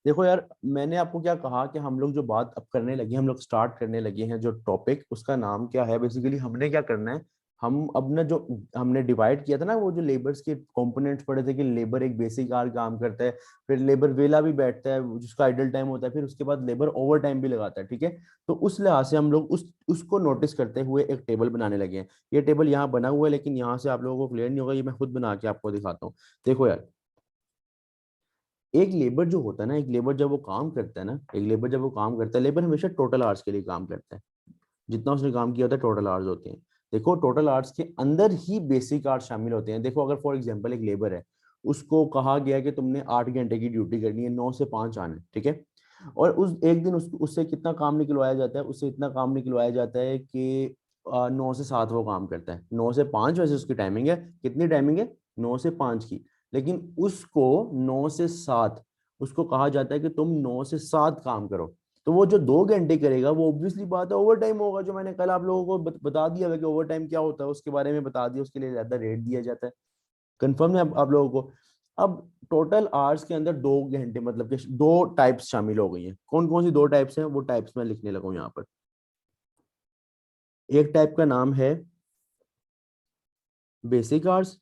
देखो यार, मैंने आपको क्या कहा कि हम लोग जो बात अब करने लगे, हम लोग स्टार्ट करने लगे हैं जो टॉपिक, उसका नाम क्या है बेसिकली, हमने क्या करना है, हम अब ना जो हमने डिवाइड किया था ना, वो जो लेबर्स के कंपोनेंट्स पढ़े थे कि लेबर एक बेसिक आवर काम करता है, फिर लेबर वेला भी बैठता है जिसका आइडल टाइम होता है, फिर उसके बाद लेबर ओवर टाइम भी लगाता है, ठीक है। तो उस लिहाज से हम लोग उसको नोटिस करते हुए एक टेबल बनाने लगे हैं। ये टेबल यहाँ बना हुआ है, लेकिन यहाँ से आप लोगों को क्लियर नहीं होगा, ये मैं खुद बना के आपको दिखाता हूँ। देखो यार, एक लेबर जो होता है ना, एक लेबर जब वो काम करता है ना, एक लेबर जब वो काम करता है, लेबर हमेशा टोटल आवर्स के लिए काम करता है। जितना उसने काम किया होता है टोटल आवर्स होते हैं। देखो, टोटल आवर्स के अंदर ही बेसिक आवर्स शामिल होते हैं। देखो, अगर फॉर एग्जांपल एक लेबर है, उसको कहा गया कि तुमने 8 घंटे की ड्यूटी करनी है, 9 से 5 आना है, ठीक है। और उस एक दिन उससे कितना काम निकलवाया जाता है, उससे इतना काम निकलवाया जाता है कि 9 से 7 वो काम करता है, 9 से 5 वैसे उसकी टाइमिंग है। कितनी टाइमिंग है? 9 से 5 की। लेकिन उसको 9 से 7 उसको कहा जाता है कि तुम 9 से 7 काम करो। तो वो जो 2 घंटे करेगा वो ऑब्वियसली बात है ओवर टाइम होगा, जो मैंने कल आप लोगों को बता दिया है कि ओवर टाइम क्या होता है, उसके बारे में बता दिया, उसके लिए ज्यादा रेट दिया जाता है। कंफर्म है आप लोगों को? अब टोटल आवर्स के अंदर 2 घंटे मतलब कि 2 टाइप्स शामिल हो गई हैं। कौन कौन सी 2 टाइप्स हैं, वो टाइप्स मैं लिखने लगा हूं यहाँ पर। एक टाइप का नाम है बेसिक आवर्स।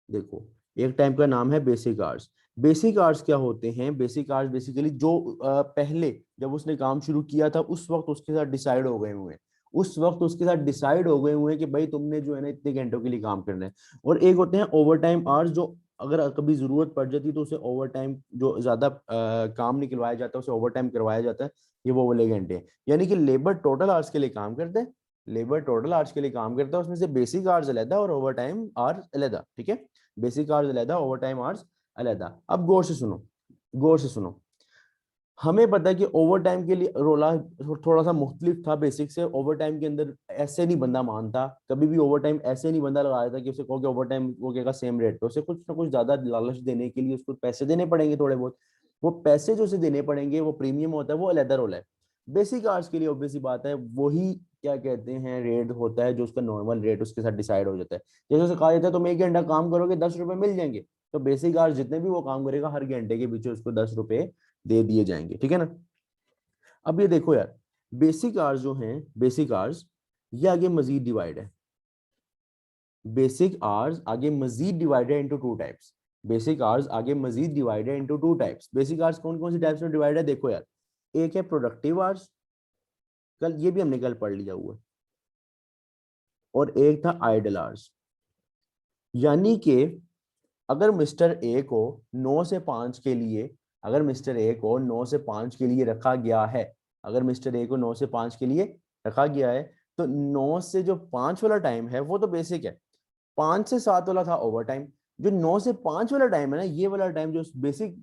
देखो, एक टाइप का नाम है बेसिक आवर्स। बेसिक आवर्स क्या होते हैं? बेसिक आवर्स बेसिकली जो पहले जब उसने काम शुरू किया था उस वक्त उसके साथ डिसाइड हो गए हुए हैं। उस वक्त उसके साथ डिसाइड हो गए हुए हैं कि भाई तुमने जो है ना इतने घंटों के लिए काम करना है। और एक होते हैं ओवर टाइम आवर्स, जो अगर कभी जरूरत पड़ जाती है तो उसे ओवर टाइम, जो ज्यादा काम निकलवाया जाता है उसे ओवर टाइम करवाया जाता है। ये वो वाले घंटे हैं, यानी कि लेबर टोटल आवर्स के लिए काम करते हैं। लेबर टोटल आवर्स के लिए काम करता है, उसमें से बेसिक आवर्स अलग और ओवर टाइम आवर्स अलग, ठीक है। बेसिक आवर्स अलहदा, ओवर टाइम आवर्स अलहदा। अब गौर से सुनो, गौर से सुनो। हमें पता है कि ओवर टाइम के लिए रोला थोड़ा सा मुख्तलिफ था बेसिक से। ओवर टाइम के अंदर ऐसे नहीं बंदा मानता, कभी भी ओवर टाइम ऐसे नहीं बंदा लगा देता कि उसे कहो कि ओवर टाइम वो कहेगा सेम रेट पे। उसे कुछ ना कुछ ज्यादा लालच देने के लिए उसको पैसे देने पड़ेंगे थोड़े बहुत। वो पैसे जो उसे देने पड़ेंगे, वो प्रीमियम होता है, वो अलहदा रोल है। बेसिक आवर्स के लिए ऑब्वियस सी बात है, वही क्या कहते हैं रेट होता है, जो उसका नॉर्मल रेट उसके साथ डिसाइड हो जाता है। जैसे उसे कहा जाता है तुम 1 घंटा काम करोगे 10 रुपए मिल जाएंगे, तो बेसिक आवर्स जितने भी वो काम करेगा हर घंटे के पीछे उसको 10 रुपए दे दिए जाएंगे, ठीक है ना। अब ये देखो यार, बेसिक आवर्स जो हैं, बेसिक आवर्स, ये आगे मजीद डिवाइड है। बेसिक आवर्स आगे मजीद divided into 2 types. Basic hours आगे मजीद divided into 2 types. Basic hours कौन कौन सी टाइप्स में डिवाइड है देखो यार। एक है प्रोडक्टिव आवर्स, कल ये भी हमने कल पढ़ लिया हुआ है। और एक था आइडल आवर्स। यानी कि अगर मिस्टर ए को 9 से 5 के लिए, अगर मिस्टर ए को 9 से 5 के लिए रखा गया है, अगर मिस्टर ए को 9 से 5 के लिए रखा गया है, तो 9 से जो 5 वाला टाइम है वो तो बेसिक है। 5 से 7 वाला था ओवर टाइम। जो 9 से 5 वाला टाइम है ना, ये वाला टाइम जो बेसिक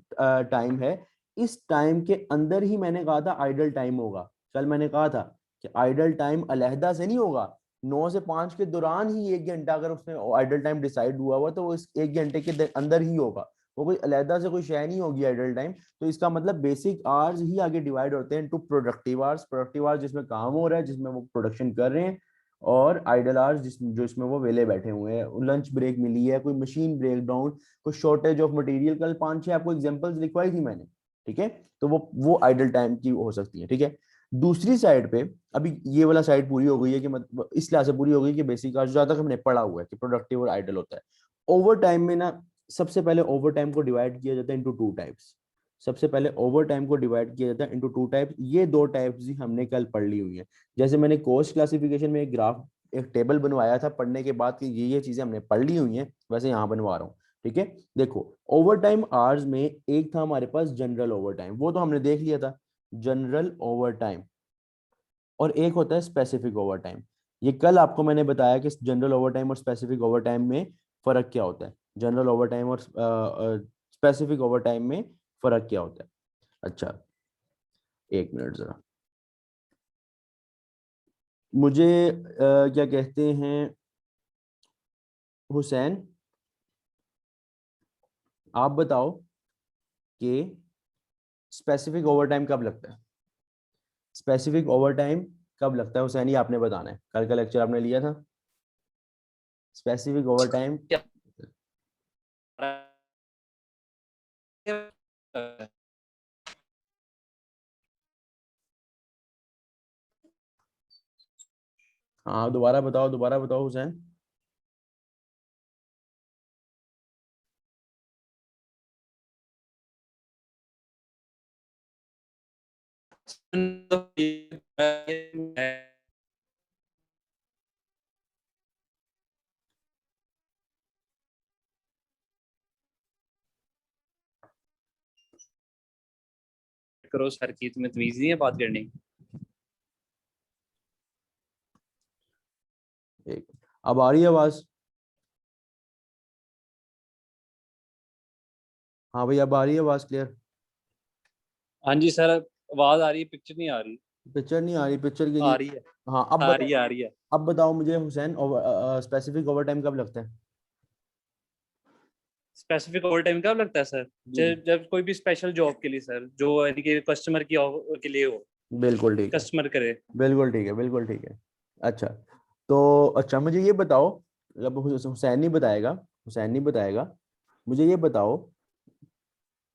टाइम है, इस टाइम के अंदर ही मैंने कहा था आइडल टाइम होगा। कल मैंने कहा था कि आइडल टाइम अलहदा से नहीं होगा। 9 से 5 के दौरान ही 1 घंटा अगर उसने आइडल टाइम डिसाइड हुआ हुआ तो वो इस 1 घंटे के अंदर ही होगा। वो कोई अलहदा से कोई शय नहीं होगी आइडल टाइम। तो इसका मतलब बेसिक आवर्स ही आगे डिवाइड होते हैं to productive hours. Productive hours जिसमें काम हो रहा है, जिसमें वो प्रोडक्शन कर रहे हैं। और आइडल आवर्स जो इसमें वो वेले बैठे हुए हैं, लंच ब्रेक मिली है, कोई मशीन ब्रेक डाउन, कोई शॉर्टेज ऑफ मटेरियल, कल 5-6 आपको एग्जांपल्स लिखवाई थी मैंने, ठीक है। तो वो आइडल टाइम की हो सकती है, ठीक है। दूसरी साइड पे, अभी ये वाला साइड पूरी हो गई है कि मतलब इस लिहाज से पूरी हो गई कि बेसिक आवर्स ज्यादा हमने पढ़ा हुआ है कि प्रोडक्टिव और आइडल होता है। ओवर टाइम में ना, सबसे पहले ओवर टाइम को डिवाइड किया जाता है इनटू 2 टाइप्स। सबसे पहले ओवर टाइम को डिवाइड किया जाता है इनटू 2 टाइप्स। ये 2 टाइप्स ही हमने कल पढ़ ली हुई है। जैसे मैंने कोस्ट क्लासिफिकेशन में एक ग्राफ, एक टेबल बनवाया था पढ़ने के बाद कि ये चीजें हमने पढ़ ली हुई हैं, वैसे यहाँ बनवा रहा हूँ, ठीक है। देखो, ओवर टाइम आवर्स में एक था हमारे पास जनरल ओवर टाइम, वो तो हमने देख लिया था, जनरल ओवर टाइम। और एक होता है स्पेसिफिक ओवर टाइम। ये कल आपको मैंने बताया कि जनरल ओवर टाइम और स्पेसिफिक ओवर टाइम में फर्क क्या होता है। जनरल ओवर टाइम और स्पेसिफिक ओवर टाइम में फर्क क्या होता है। अच्छा, 1 मिनट जरा, मुझे क्या कहते हैं, हुसैन, आप बताओ कि स्पेसिफिक ओवर टाइम कब लगता है? स्पेसिफिक ओवर टाइम कब लगता है हुसैन? ये आपने बताना है, कल का लेक्चर आपने लिया था। Specific over time. हाँ दोबारा बताओ हुसैन। करो सर की, तुम्हें तमीज नहीं है बात करने। एक, अब आ रही है आवाज? हाँ भाई, अब आ रही है आवाज क्लियर? हाँ जी सर, आवाज आ रही है, पिक्चर नहीं आ रही। पिक्चर नहीं आ रही, पिक्चर के आ लिए। रही है, हाँ अब आ रही है, बताओ। आ रही है। अब बताओ मुझे हुसैन, स्पेसिफिक ओवर टाइम कब लगता है? स्पेसिफिक ओवर टाइम कब लगता है सर? जी जी, जब कोई भी स्पेशल जॉब के लिए सर, जो यानी कि कस्टमर की के लिए हो, बिल्कुल ठीक है, कस्टमर करे। बिल्कुल ठीक है, बिल्कुल ठीक है। अच्छा, तो अच्छा मुझे ये बताओ, जब हुसैन नहीं बताएगा, हुसैन नहीं बताएगा, मुझे ये बताओ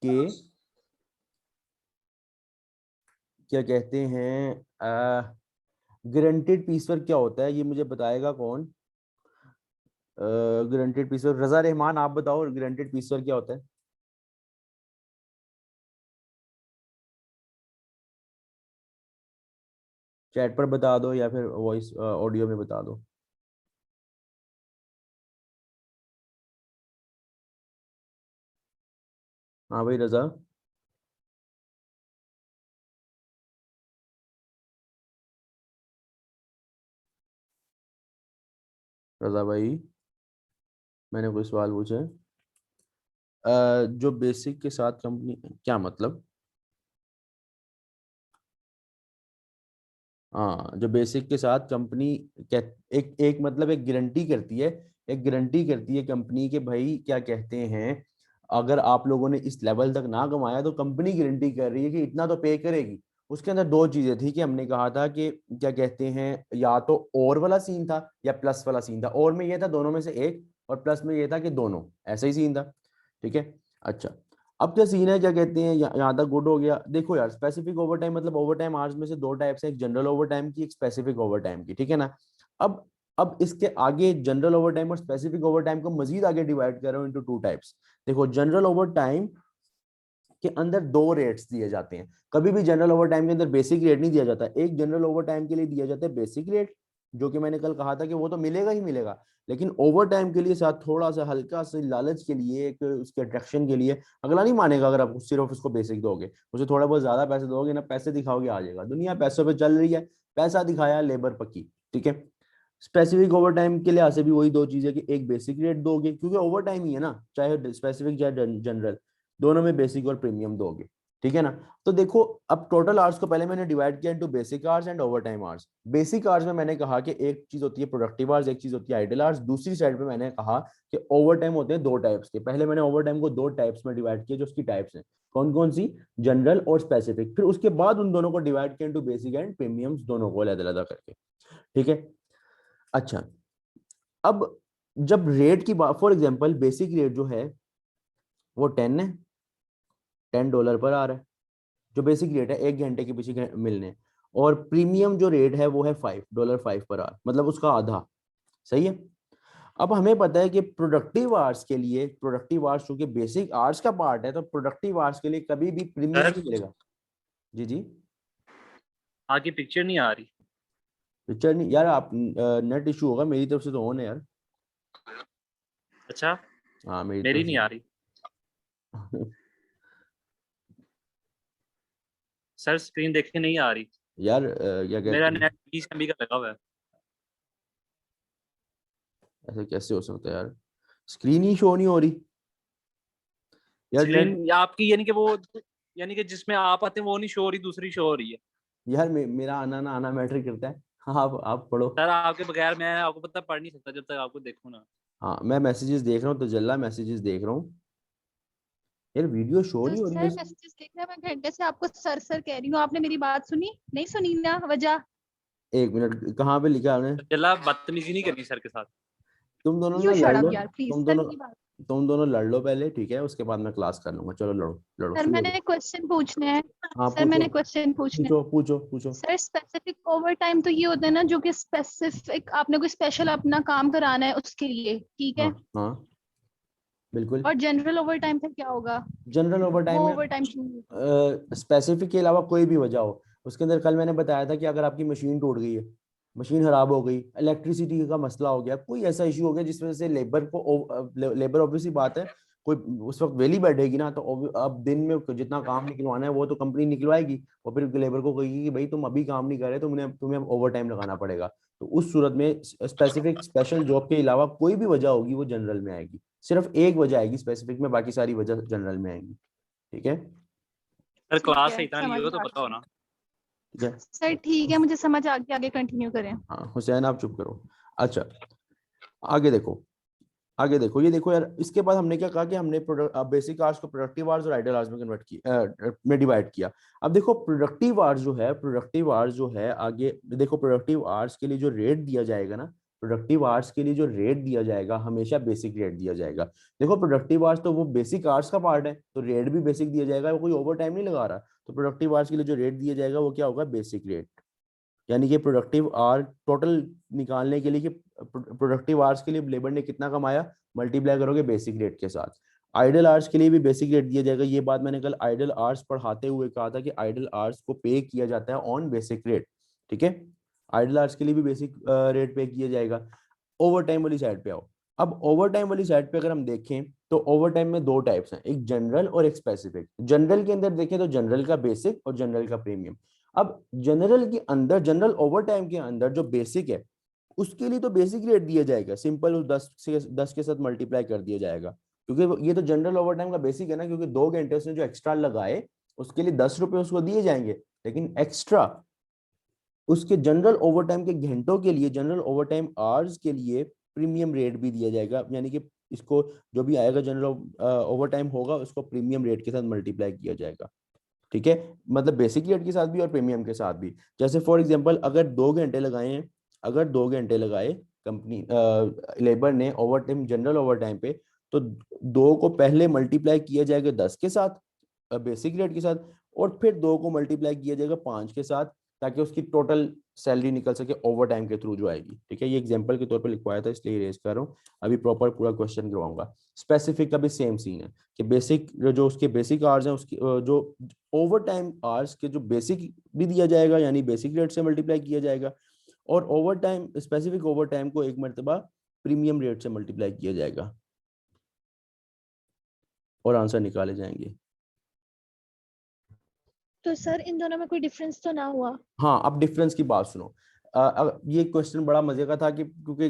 कि क्या कहते हैं, गारंटेड पीस वर्क क्या होता है, ये मुझे बताएगा कौन? गारंटेड पीस वर्क, रजा रहमान आप बताओ, गारंटेड पीस वर्क क्या होता है? चैट पर बता दो या फिर वॉइस ऑडियो में बता दो। हाँ भाई रजा, रजा भाई, मैंने कोई सवाल पूछा है? जो बेसिक के साथ कंपनी क्या मतलब? हाँ, जो बेसिक के साथ कंपनी क्या, एक एक मतलब एक गारंटी करती है, एक गारंटी करती है कंपनी के भाई क्या कहते हैं, अगर आप लोगों ने इस लेवल तक ना कमाया तो कंपनी गारंटी कर रही है कि इतना तो पे करेगी। उसके अंदर दो चीजें थी कि हमने कहा था कि क्या कहते हैं, या तो और वाला सीन था या प्लस वाला सीन था। और में ये था दोनों में से एक, और प्लस में ये था कि दोनों, ऐसा ही सीन था। ठीक है। अच्छा, अब क्या सीन है, क्या कहते हैं, यहाँ तक गुड हो गया। देखो यार, स्पेसिफिक ओवर टाइम मतलब ओवर टाइम आवर्स में से दो टाइप्स हैं, एक जनरल ओवर टाइम की, एक स्पेसिफिक ओवर टाइम की, ठीक है ना। अब अब इसके आगे जनरल ओवर टाइम और स्पेसिफिक ओवर टाइम को मजीद आगे डिवाइड कर रहा हूँ इनटू टू टाइप्स। देखो, जनरल ओवर टाइम के अंदर दो रेट्स दिए जाते हैं। कभी भी जनरल ओवर टाइम के अंदर बेसिक रेट नहीं दिया जाता। एक जनरल ओवर टाइम के लिए दिया जाता है बेसिक रेट, जो कि मैंने कल कहा था कि वो तो मिलेगा ही मिलेगा। लेकिन ओवर टाइम के लिए साथ थोड़ा सा हल्का सा लालच के लिए, एक उसके अट्रैक्शन के लिए, अगला नहीं मानेगा अगर आप सिर्फ उसको बेसिक दोगे, उसे थोड़ा बहुत ज्यादा पैसे दोगे ना, पैसे दिखाओगे आ जाएगा। दुनिया पैसों पे चल रही है, पैसा दिखाया लेबर पक्की। ठीक है। स्पेसिफिक ओवर टाइम के लिहाज से भी वही दो चीजें कि एक बेसिक रेट दोगे क्योंकि ओवर टाइम ही है ना, चाहे स्पेसिफिक चाहे जनरल, दोनों में बेसिक और प्रीमियम दोगे। ठीक है ना। तो देखो, अब टोटल आवर्स को पहले मैंने डिवाइड किया into basic hours and over time hours. Basic hours में मैंने कहा कि एक चीज होती है प्रोडक्टिव आवर्स, एक चीज होती है आइडल आवर्स। दूसरी साइड पे मैंने कहा कि ओवर टाइम होते हैं दो टाइप्स के। पहले मैंने ओवर टाइम को दो टाइप्स में डिवाइड किया, जो उसकी टाइप्स हैं कौन कौन सी, जनरल और स्पेसिफिक। फिर उसके बाद उन दोनों को डिवाइड किया इनटू बेसिक एंड प्रीमियम्स, दोनों को अलग अलग करके। ठीक है। अच्छा, अब जब रेट की बात, फॉर एग्जांपल बेसिक रेट जो है वो 10 है, $10 पर आ रहा है, जो बेसिक रेट है एक घंटे के पीछे मिलने। और प्रीमियम जो रेट है वो है $5 पर आवर, मतलब उसका आधा। सही है। अब हमें पता है कि प्रोडक्टिव आवर्स के लिए, प्रोडक्टिव आवर्स चूंकि बेसिक आवर्स का पार्ट है, तो प्रोडक्टिव आवर्स के लिए कभी भी प्रीमियम सर नहीं मिलेगा। जी जी। आगे पिक्चर नहीं आ रही। पिक्चर नहीं यार, आप नेट इशू होगा, मेरी तरफ से तो ऑन है यार। अच्छा, हाँ मेरी मेरी तरफ नहीं आ रही से। सर, स्क्रीन देखे नहीं आ रही। यार क्या मेरा कहते हैं, नेट 20 MB का लगा हुआ है। ऐसा कैसे हो सकता है यार, स्क्रीन ही शो नहीं हो रही यार स्क्रीन नेट। या आपकी यानी कि वो, यानी कि जिसमें आप आते हैं वो नहीं शो हो रही, दूसरी शो हो रही है। यार मेरा आना ना आना मैटर करता है। हाँ आप पढ़ो। सर आपके बगैर मैं आपको पता पढ़ नहीं सकता जब तक आपको देखूं ना। हाँ मैं मैसेजेस देख रहा हूँ, तजल्ला मैसेजेस देख रहा हूँ। यार वीडियो शो तो नहीं हो रही सर मेरे से। मैसेजेस देख रहा मैं घंटे से आपको सर सर कह रही हूँ, आपने मेरी बात सुनी नहीं? सुनी ना वजह? एक मिनट, कहाँ पे लिखा है आपने? तो चला, बदतमीजी नहीं करनी सर के साथ। तुम दोनों यू ना शट लड़ अप लो। यार प्लीज, तुम सर दोनों मेरी बात। तुम दोनों लड़ लो पहले, ठीक है, उसके बाद मैं क्लास कर लूंगा। चलो लड़ो लड़ो, सर शुरू मैंने करो। क्वेश्चन पूछने हैं। हाँ सर पूछो मैंने क्वेश्चन पूछने हैं। पूछो पूछो पूछो। सर स्पेसिफिक ओवर टाइम तो ये होता है ना जो कि स्पेसिफिक आपने कोई स्पेशल अपना काम कराना है उसके लिए, ठीक हाँ है। हाँ बिल्कुल। और जनरल ओवर टाइम फिर क्या होगा? जनरल ओवर टाइम वो में ओवर टाइम क्यों? स्पेसिफिक के अलावा कोई भी वजह हो, उसके अंदर कल मैंने बताया था कि अगर आपकी मशीन टूट गई है, मशीन खराब हो गई, इलेक्ट्रिसिटी का मसला हो गया, कोई ऐसा इशू हो गया जिस वजह से लेबर को, लेबर ऑब्वियसली बात है, कोई उस वक्त वेली बैठेगी ना, तो अब दिन में जितना काम निकलवाना है वो तो कंपनी निकलवाएगी, और फिर लेबर को कहेगी कि भाई तुम अभी काम नहीं कर रहे, तुम्हें तुम्हें ओवर टाइम लगाना पड़ेगा। तो उस सूरत में स्पेसिफिक स्पेशल जॉब के अलावा कोई भी वजह होगी वो जनरल में आएगी। सिर्फ एक वजह आएगी स्पेसिफिक में, बाकी सारी वजह जनरल में आएंगी। ठीक है। सर ठीक क्लास है, से इतना नहीं समझ हो तो आ बताओ गया। ना। ठीक है। सर ठीक है, मुझे समझ आ गया, आगे कंटिन्यू करें। हाँ हुसैन आप चुप करो। अच्छा आगे देखो, आगे देखो, ये देखो यार, इसके बाद हमने क्या कहा कि हमने बेसिक आवर्स को प्रोडक्टिव आवर्स और आइडल आवर्स में कन्वर्ट किया, में डिवाइड किया। अब देखो प्रोडक्टिव आवर्स जो है, प्रोडक्टिव आवर्स जो है, आगे देखो प्रोडक्टिव आवर्स के लिए जो रेट दिया जाएगा ना, प्रोडक्टिव आवर्स के लिए जो रेट दिया जाएगा हमेशा बेसिक रेट दिया जाएगा। देखो प्रोडक्टिव आवर्स तो वो बेसिक आवर्स का पार्ट है, तो रेट भी बेसिक दिया जाएगा, वो कोई ओवर टाइम नहीं लगा रहा, तो प्रोडक्टिव आवर्स के लिए जो रेट दिया जाएगा वो क्या होगा, बेसिक रेट। यानी कि प्रोडक्टिव आवर टोटल निकालने के लिए कि प्रोडक्टिव आवर्स के लिए लेबर ने कितना कमाया, मल्टीप्लाई करोगे बेसिक रेट के साथ। आइडल आवर्स के लिए भी बेसिक रेट दिया जाएगा। ये बात मैंने कल आइडल आवर्स पढ़ाते हुए कहा था कि आइडल आवर्स को पे किया जाता है ऑन बेसिक रेट। ठीक है, आइडल आवर्स के लिए भी बेसिक रेट पे किया जाएगा। ओवर टाइम वाली साइड पे आओ। अब ओवर टाइम वाली साइड पे अगर हम देखें तो ओवर टाइम में दो टाइप्स हैं, एक जनरल और एक स्पेसिफिक। जनरल के अंदर देखें तो जनरल का बेसिक और जनरल का प्रीमियम। अब जनरल के अंदर, जनरल ओवर टाइम के अंदर जो बेसिक है उसके लिए तो बेसिक रेट दिया जाएगा, सिंपल उस 10 के साथ मल्टीप्लाई कर दिया जाएगा, क्योंकि ये तो जनरल ओवर टाइम का बेसिक है ना, क्योंकि 2 घंटे उसने जो एक्स्ट्रा लगाए उसके लिए 10 रुपए उसको दिए जाएंगे, लेकिन एक्स्ट्रा उसके जनरल ओवर टाइम के घंटों के लिए, जनरल ओवर टाइम आवर्स के लिए प्रीमियम रेट भी दिया जाएगा। यानी कि इसको जो भी आएगा जनरल ओवर टाइम होगा उसको प्रीमियम रेट के साथ मल्टीप्लाई किया जाएगा। ठीक है, मतलब बेसिक रेट के साथ भी और प्रीमियम के साथ भी। जैसे फॉर एग्जांपल अगर 2 घंटे लगाए हैं, अगर 2 घंटे लगाए कंपनी लेबर ने over time, general over time पे, तो 2 को पहले मल्टीप्लाई किया जाएगा 10 के साथ बेसिक रेट के साथ, और फिर 2 को मल्टीप्लाई किया जाएगा 5 के साथ, ताकि उसकी टोटल सैलरी निकल सके ओवर टाइम के थ्रू जो आएगी। ठीक है, ये एग्जांपल के तौर पे लिखवाया था इसलिए रेज कर रहा हूँ, अभी प्रॉपर पूरा क्वेश्चन करवाऊंगा। स्पेसिफिक का भी सेम सीन है कि बेसिक जो उसके बेसिक आवर्स हैं उसकी जो ओवर टाइम आवर्स के जो बेसिक भी दिया जाएगा, यानी बेसिक रेट से मल्टीप्लाई किया जाएगा, और over time, specific over time को एक मरतबा प्रीमियम रेट से मल्टीप्लाई किया जाएगा और आंसर निकाले जाएंगे। तो सर इन दोनों में कोई डिफरेंस तो ना हुआ? हाँ अब डिफरेंस की बात सुनो। ये क्वेश्चन बड़ा मजे का था कि क्योंकि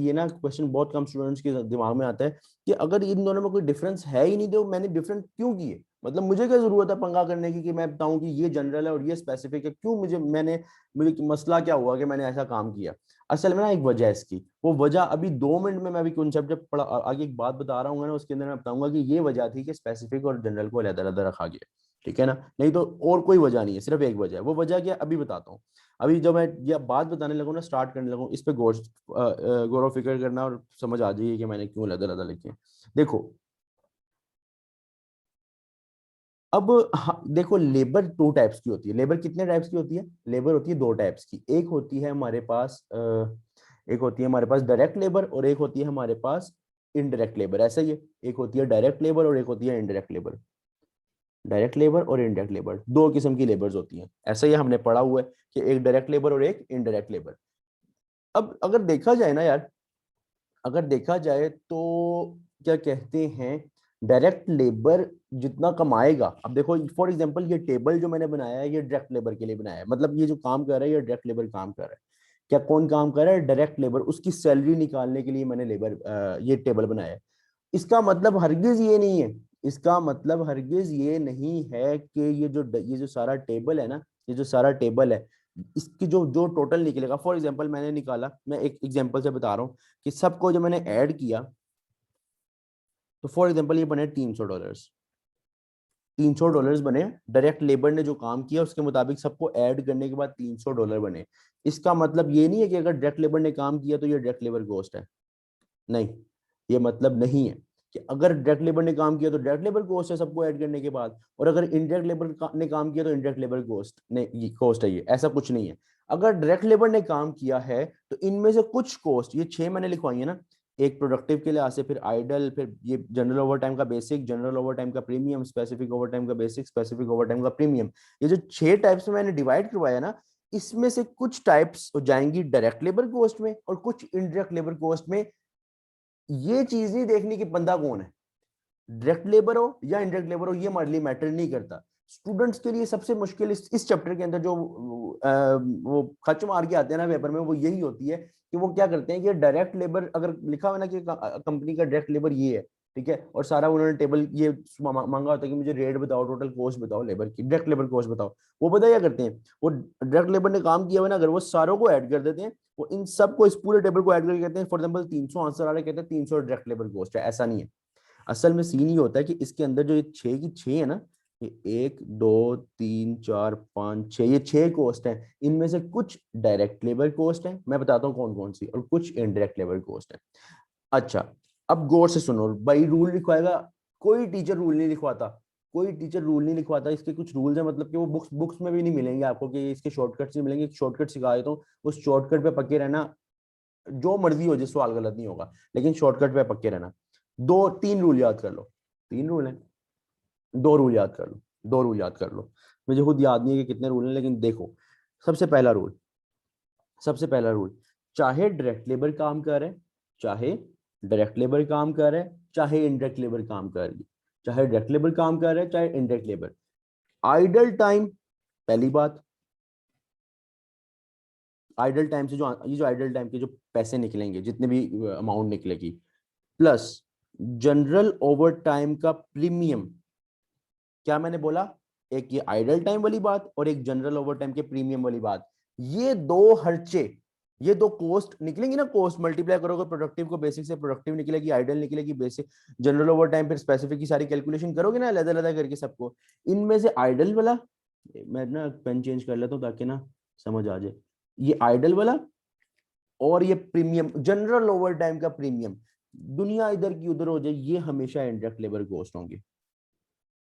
ये ना क्वेश्चन बहुत कम स्टूडेंट्स के दिमाग में आता है कि अगर इन दोनों में कोई डिफरेंस है ही नहीं तो मैंने डिफरेंट क्यों किए, मतलब मुझे क्या जरूरत है पंगा करने की कि मैं बताऊं कि ये जनरल है और ये स्पेसिफिक है, क्यों मुझे मसला क्या हुआ कि मैंने ऐसा काम किया। असल में ना एक वजह है इसकी, वो वजह अभी 2 मिनट में मैं अभी कॉन्सेप्ट जब पढ़ा आगे एक बात बता रहा हूँ ना, उसके अंदर मैं बताऊंगा कि ये वजह थी कि स्पेसिफिक और जनरल को अलग-अलग रखा गया। ठीक है ना, नहीं तो और कोई वजह नहीं है, सिर्फ एक वजह है। वो वजह क्या अभी बताता हूँ। अभी जब मैं ये बात बताने लगूँ ना, स्टार्ट करने लगूँ, इस पे गौर फिक्र करना और समझ आ जाइए कि मैंने क्यों अलग-अलग लिखे। देखो अब देखो लेबर 2 टाइप्स की होती है। लेबर कितने टाइप्स की होती है? लेबर होती है 2 टाइप्स की। एक होती है हमारे पास डायरेक्ट लेबर, और एक होती है हमारे पास इनडायरेक्ट लेबर। ऐसा ही है, एक होती है डायरेक्ट लेबर और एक होती है इनडायरेक्ट लेबर। डायरेक्ट लेबर और इनडायरेक्ट लेबर 2 किस्म की लेबर्स होती हैं, ऐसा ही हमने पढ़ा हुआ है कि एक डायरेक्ट लेबर और एक इनडायरेक्ट लेबर। अब अगर देखा जाए ना यार, अगर देखा जाए तो क्या कहते हैं, डायरेक्ट लेबर जितना कमाएगा, अब देखो फॉर एग्जांपल ये टेबल जो मैंने बनाया है ये डायरेक्ट लेबर के लिए बनाया है, मतलब ये जो काम कर रहा है ये डायरेक्ट लेबर काम कर रहा है। क्या कौन काम कर रहा है? डायरेक्ट लेबर, उसकी सैलरी निकालने के लिए मैंने ये टेबल बनाया है। इसका मतलब हरगिज ये नहीं है, इसका मतलब हरगिज ये नहीं है कि ये जो सारा टेबल है ना, ये जो सारा टेबल है इसकी जो जो टोटल निकलेगा, फॉर एग्जांपल मैंने निकाला, मैं एक एग्जांपल से बता रहा हूँ कि सबको जब मैंने ऐड किया तो फॉर एग्जांपल ये बने $300। $300 बने, डायरेक्ट लेबर ने जो काम किया उसके मुताबिक सबको ऐड करने के बाद $300 बने। इसका मतलब ये नहीं है कि अगर डायरेक्ट लेबर ने काम किया तो ये डायरेक्ट लेबर कॉस्ट है, नहीं, ये मतलब नहीं है। कि अगर डायरेक्ट लेबर ने काम किया तो डायरेक्ट लेबर कॉस्ट है सबको ऐड करने के बाद, और अगर इनडायरेक्ट लेबर ने काम किया तो इनडायरेक्ट लेबर कॉस्ट है ये, ऐसा कुछ नहीं है। अगर डायरेक्ट लेबर ने काम किया है तो इनमें से कुछ कॉस्ट, ये 6 मैंने लिखवाई है ना, एक प्रोडक्टिव के लिहाज से, फिर आइडल, फिर ये जनरल ओवर टाइम का बेसिक, जनरल ओवर टाइम का प्रीमियम, स्पेसिफिक ओवर टाइम का बेसिक, स्पेसिफिक ओवर टाइम का प्रीमियम, ये जो 6 टाइप्स में मैंने डिवाइड करवाया ना, इसमें से कुछ टाइप्स हो जाएंगी डायरेक्ट लेबर कॉस्ट में और कुछ इनडायरेक्ट लेबर कॉस्ट में। ये चीज नहीं देखनी कि बंदा कौन है, डायरेक्ट लेबर हो या इनडायरेक्ट लेबर हो, ये हमारे लिए मैटर नहीं करता। स्टूडेंट्स के लिए सबसे मुश्किल इस चैप्टर के अंदर जो वो खच मार के आते हैं ना पेपर में, वो यही होती है कि वो क्या करते हैं कि डायरेक्ट लेबर अगर लिखा हुआ ना कि कंपनी का डायरेक्ट लेबर ये है, ठीक है, और सारा उन्होंने टेबल ये मांगा होता है कि मुझे रेट बताओ, टोटल कॉस्ट बताओ लेबर की, डायरेक्ट लेबर कॉस्ट बताओ, वो पता क्या करते हैं, वो डायरेक्ट लेबर ने काम किया हुआ ना, अगर वो सारों को ऐड कर देते हैं, वो इन सबको इस पूरे टेबल को ऐड करके कहते हैं, फॉर एग्जांपल 300 आंसर आ रहा है, कहते हैं 300 डायरेक्ट लेबर कॉस्ट है। ऐसा नहीं है, असल में सीन ये होता है कि इसके अंदर जो ये 6 की 6 है ना, ये 1 2 3 4 5 6, ये 6 कॉस्ट है, इनमें से कुछ डायरेक्ट लेबर कॉस्ट है, मैं बताता हूँ कौन कौन सी, और कुछ इनडायरेक्ट लेबर कॉस्ट है। अच्छा, अब गौर से सुनो भाई, रूल लिखवाएगा कोई टीचर, रूल नहीं लिखवाता, कोई टीचर रूल नहीं लिखवाता, इसके कुछ रूल्स है, मतलब कि वो बुक्स में भी नहीं मिलेंगे आपको कि इसके शॉर्टकट्स नहीं मिलेंगे, शॉर्टकट सिखा देता हूँ, उस शॉर्टकट पे पक्के रहना, जो मर्जी हो जाए सवाल गलत नहीं होगा, लेकिन शॉर्टकट पे पक्के रहना। 2 3 रूल याद कर लो, 3 रूल है, 2 रूल याद कर लो, 2 रूल याद कर लो, मुझे खुद याद नहीं है कि कितने रूल हैं, लेकिन देखो, सबसे पहला रूल, सबसे पहला रूल, चाहे डायरेक्ट लेबर काम कर रहे, चाहे डायरेक्ट लेबर काम कर रहे, चाहे इनडायरेक्ट लेबर काम कर रही, चाहे डायरेक्ट लेबर काम कर रहे चाहे इनडायरेक्ट लेबर, आइडल टाइम, पहली बात, आइडल टाइम से जो ये जो आइडल टाइम के जो पैसे निकलेंगे, जितने भी अमाउंट निकलेगी, प्लस जनरल ओवर टाइम का प्रीमियम, क्या मैंने बोला, एक ये आइडल टाइम वाली बात और एक जनरल ओवर टाइम के प्रीमियम वाली बात, ये दो खर्चे, ये दो कॉस्ट निकलेंगी ना, कॉस्ट मल्टीप्लाई करोगे प्रोडक्टिव को बेसिक से, प्रोडक्टिव निकलेगी, आइडल निकलेगी बेसिक, जनरल ओवर टाइम फिर स्पेसिफिक की सारी कैलकुलेशन करोगे ना अलग अलग करके सबको, इनमें से आइडल वाला, मैं ना पेन चेंज कर लेता हूँ ताकि ना समझ आ जाए, ये आइडल वाला और ये प्रीमियम, जनरल ओवर टाइम का प्रीमियम, दुनिया इधर की उधर हो जाए, ये हमेशा इनडायरेक्ट लेबर कॉस्ट होंगे,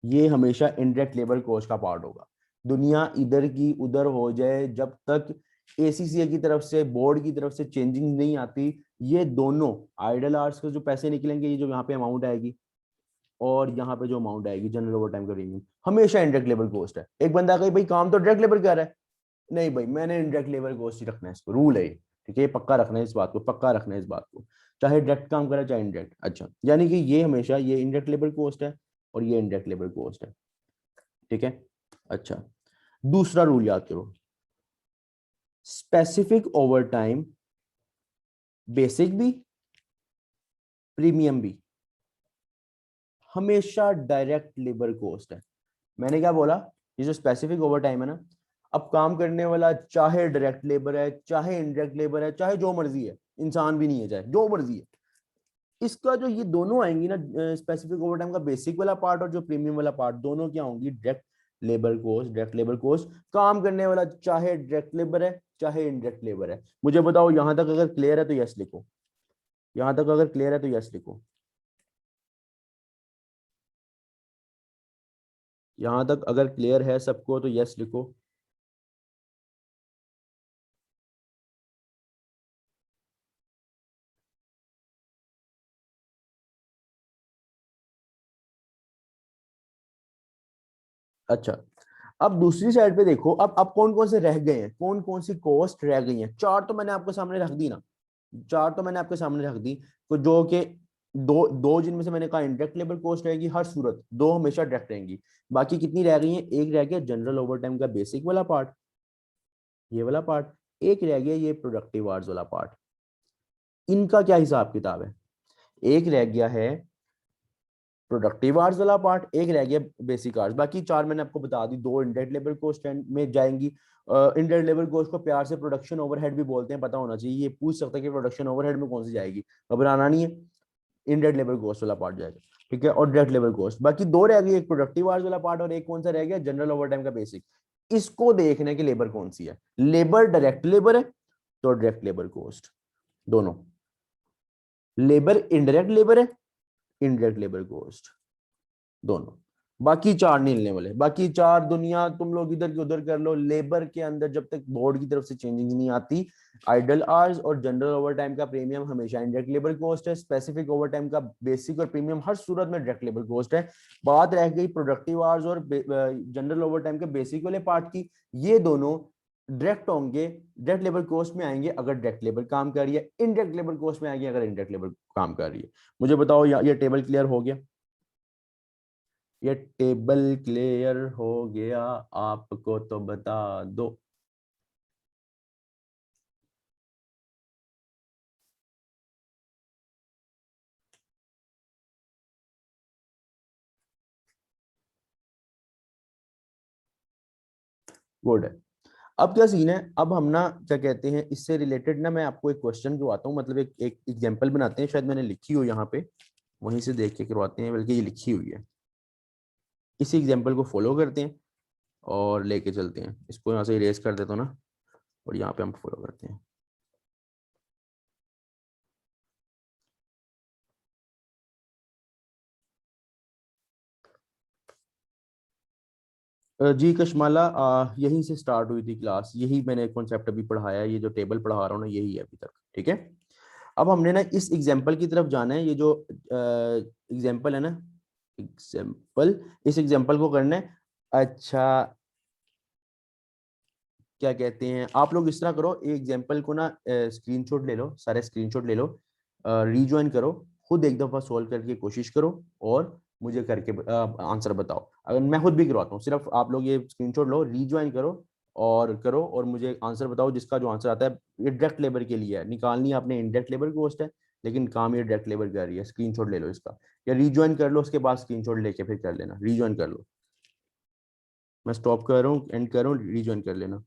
ये हमेशा इनडायरेक्ट लेबर कॉस्ट का पार्ट होगा। दुनिया इधर की उधर हो जाए, जब तक एसीसीए की तरफ से, बोर्ड की तरफ से चेंजिंग नहीं आती, ये दोनों आइडल आवर्स के जो पैसे निकलेंगे, ये जो यहाँ पे अमाउंट आएगी और यहाँ पे जो अमाउंट आएगी जनरल ओवर टाइम का प्रीमियम, हमेशा इनडायरेक्ट लेबर कॉस्ट है। एक बंदा कहे भाई काम तो डायरेक्ट लेबर कर रहा है, नहीं भाई मैंने इनडायरेक्ट लेबर कॉस्ट ही रखना है, इसको रूल है, ठीक है, पक्का रखना है इस बात को, पक्का रखना है इस बात को, चाहे डायरेक्ट काम करे चाहे इनडायरेक्ट। अच्छा, यानी कि ये हमेशा ये इनडायरेक्ट लेबर कॉस्ट है और ये इनडायरेक्ट लेबर कॉस्ट है, ठीक है। अच्छा, दूसरा रूल याद करो, स्पेसिफिक ओवर टाइम बेसिक भी प्रीमियम भी हमेशा डायरेक्ट लेबर कॉस्ट है। मैंने क्या बोला, ये जो स्पेसिफिक ओवर टाइम है ना, अब काम करने वाला चाहे डायरेक्ट लेबर है, चाहे इनडायरेक्ट लेबर है, चाहे जो मर्जी है, इंसान भी नहीं है, चाहे जो मर्जी है, इसका जो ये दोनों आएंगी ना, स्पेसिफिक ओवर टाइम का बेसिक वाला पार्ट और जो प्रीमियम वाला पार्ट, दोनों क्या होंगी, direct labour cost, direct labour cost. काम करने वाला चाहे डायरेक्ट लेबर है चाहे इनडायरेक्ट लेबर है। मुझे बताओ यहां तक अगर क्लियर है तो यस लिखो, यहां तक अगर क्लियर है तो यस लिखो, यहां तक अगर क्लियर है सबको तो यस लिखो। अच्छा, अब दूसरी साइड पे देखो, अब कौन कौन से रह गए हैं, कौन कौन सी कॉस्ट रह गई हैं, चार तो मैंने आपके सामने रख दी ना, चार तो मैंने आपके सामने रख दी, तो जो कि दो दो जिनमें से मैंने कहा इनडायरेक्ट लेबर कॉस्ट रहेगी हर सूरत, दो हमेशा डायरेक्ट रहेंगी, बाकी कितनी रह गई हैं, एक रह गया जनरल ओवर टाइम का बेसिक वाला पार्ट, ये वाला पार्ट, एक रह गया ये प्रोडक्टिव आवर्स वाला पार्ट। इनका क्या हिसाब किताब है, एक रह गया है प्रोडक्टिव आवर्स वाला पार्ट, एक रह गया बेसिक आवर्स, बाकी चार मैंने आपको बता दी, दो इनडायरेक्ट लेबर कॉस्ट में जाएंगी। इनडायरेक्ट लेबर कॉस्ट को प्यार से प्रोडक्शन ओवरहेड भी बोलते हैं, पता होना चाहिए, ये पूछ सकता है कि प्रोडक्शन ओवरहेड में कौन सी जाएगी, घबराना नहीं है, इनडायरेक्ट लेबर कॉस्ट वाला पार्ट जाएगा, ठीक है, और डायरेक्ट लेबर कॉस्ट, बाकी दो रह गई, एक प्रोडक्टिव आवर्स वाला पार्ट और एक कौन सा रह गया, जनरल ओवरटाइम का बेसिक। इसको देखने की लेबर कौन सी है, लेबर डायरेक्ट लेबर है तो डायरेक्ट लेबर कॉस्ट दोनों, लेबर इनडायरेक्ट लेबर है इनडायरेक्ट लेबर कॉस्ट, दोनों। बाकी चार नहीं लेने वाले, बाकी चार दुनिया तुम लोग इधर की उधर कर लो। लेबर के अंदर जब तक बोर्ड की तरफ से चेंजिंग नहीं आती, आइडल आवर्स और जनरल ओवरटाइम का प्रीमियम हमेशा इनडायरेक्ट लेबर कॉस्ट है, स्पेसिफिक ओवरटाइम का बेसिक और प्रीमियम हर सूरत में डायरेक्ट लेबर कॉस्ट है। बात रह गई प्रोडक्टिव आवर्स और जनरल ओवरटाइम के बेसिक वाले पार्ट की, ये दोनों डायरेक्ट होंगे, डायरेक्ट लेबर कॉस्ट में आएंगे अगर डायरेक्ट लेबर काम कर रही है, इनडायरेक्ट लेबर कॉस्ट में आएंगे अगर इनडायरेक्ट लेबर काम कर रही है। मुझे बताओ ये टेबल क्लियर हो गया? ये टेबल क्लियर हो गया आपको तो बता दो। गुड है। अब क्या सीन है, अब हम ना क्या कहते हैं, इससे रिलेटेड ना मैं आपको एक क्वेश्चन करवाता हूँ, मतलब एक एग्जांपल बनाते हैं, शायद मैंने लिखी हो यहाँ पे, वहीं से देख के करवाते हैं, बल्कि ये लिखी हुई है। इसी एग्जांपल को फॉलो करते हैं और लेके चलते हैं। इसको यहाँ से इरेज कर देता हूँ ना, और यहाँ पे हम फॉलो करते हैं। जी कशमाला, यहीं से स्टार्ट हुई थी क्लास, यही मैंने कॉन्सेप्ट अभी पढ़ाया है, ये जो टेबल पढ़ा रहा हूँ ना यही है अभी तक, ठीक है। अब हमने ना इस एग्जांपल की तरफ जाना है, ये जो एग्जांपल है ना, एग्जांपल, इस एग्जांपल को करना है। अच्छा क्या कहते हैं, आप लोग इस तरह करो, एग्जांपल को ना स्क्रीनशॉट ले लो, सारे स्क्रीनशॉट ले लो, रीजॉइन करो, खुद एक दफा सॉल्व करके कोशिश करो और मुझे करके आंसर बताओ। अगर मैं खुद भी करवाता हूँ, सिर्फ आप लोग ये स्क्रीनशॉट लो, रीजॉइन करो और मुझे आंसर बताओ, जिसका जो आंसर आता है ये डायरेक्ट लेबर के लिए है, निकालनी है आपने इनडायरेक्ट लेबर कॉस्ट है, लेकिन काम ये डायरेक्ट लेबर कर रही है। स्क्रीनशॉट ले लो इसका, या रीजॉइन कर लो, उसके बाद स्क्रीनशॉट लेके फिर कर लेना, रीजॉइन कर लो। मैं स्टॉप कर रहा हूँ, एंड कर रहा हूँ, रीजॉइन कर लेना।